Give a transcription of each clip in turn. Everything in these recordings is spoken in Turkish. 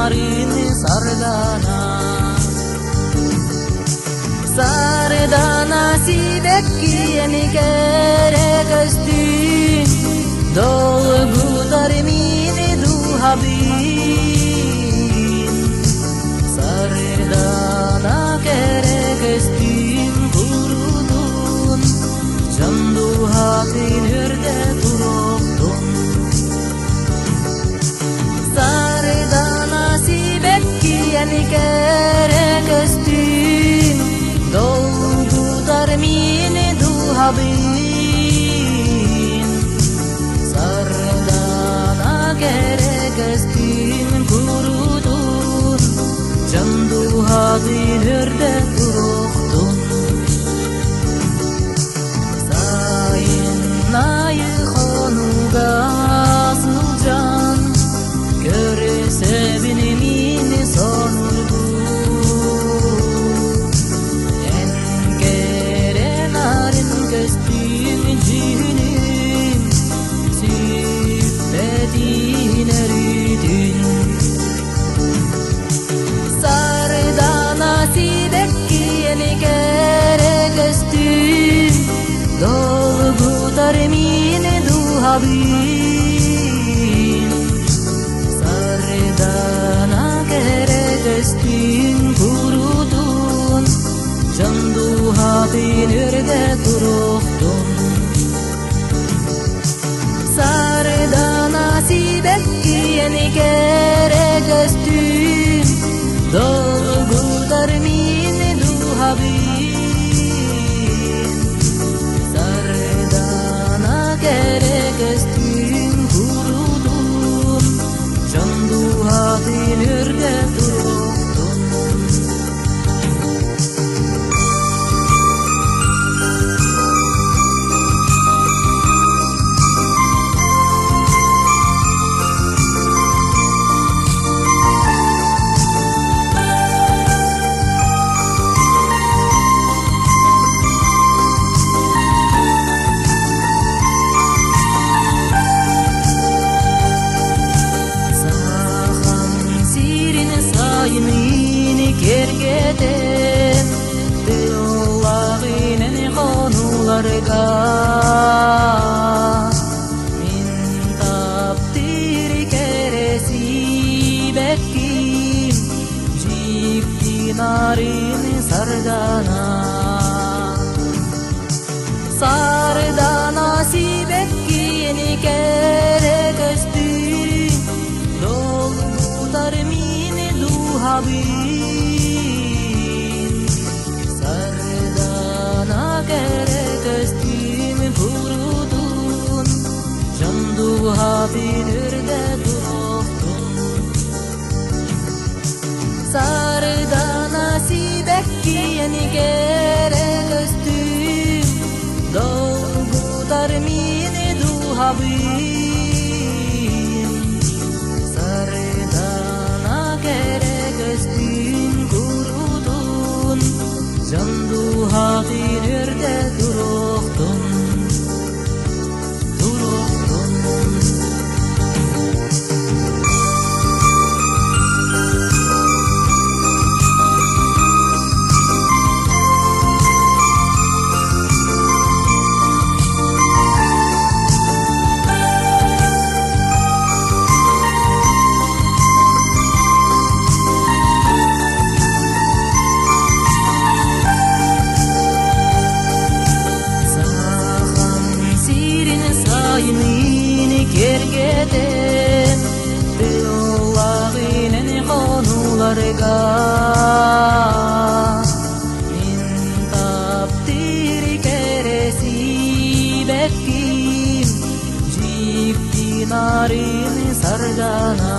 narini sardana Sardana sibekki yeni gerek östün Dolgu darmini duhabin Sardana gerek östün kurudun Candu hatin hürde duruktun Sardana sibekki yeni gerek östün Dolgu darmini duhabin Sardana gerek östün kurudun Candu hatin hürde duruktun Sayın nayı konuga asılcan Görese binimin sonurdu En kere narin köstüğün cihinin Süffetin eridin Sardana sibekki yeni kere köstüğün Dolgu darmini duhabin Sardana gerek östün kurudun Candu hatin hürde duruktun Sardana sibekki yeni gerek östün Dolgu darmini duhabin Sardana gerek östün kurudun Candu hatin hürde duruktun Kergeden Allah'ın konularga Min taptir keresi bekkim Jipti narin sardana Sardana sibekki yeni gerek östün Dolgu darmini duhabin Sardana gerek östün kurudun Candu hatin hürde duruktun Sardana sibekki yeni gerek östün Dolgu darmini duhabin Sardana gerek östün kurudun Candu hatin hürde duruktun Kergeden Allah'ın konularga Min taptir keresi bekkim Jipti narin sardana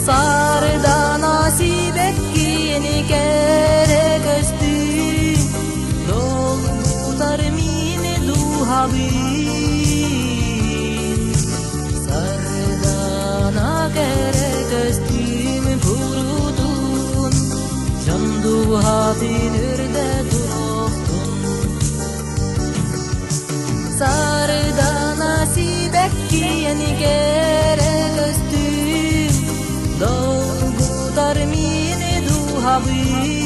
Sardana sibekki yeni gerek östün Dolgu darmini duhabin Sardana gerek östün kurudun Candu hatin hürde duruktun Sardana sibekki yeni gerek östün وي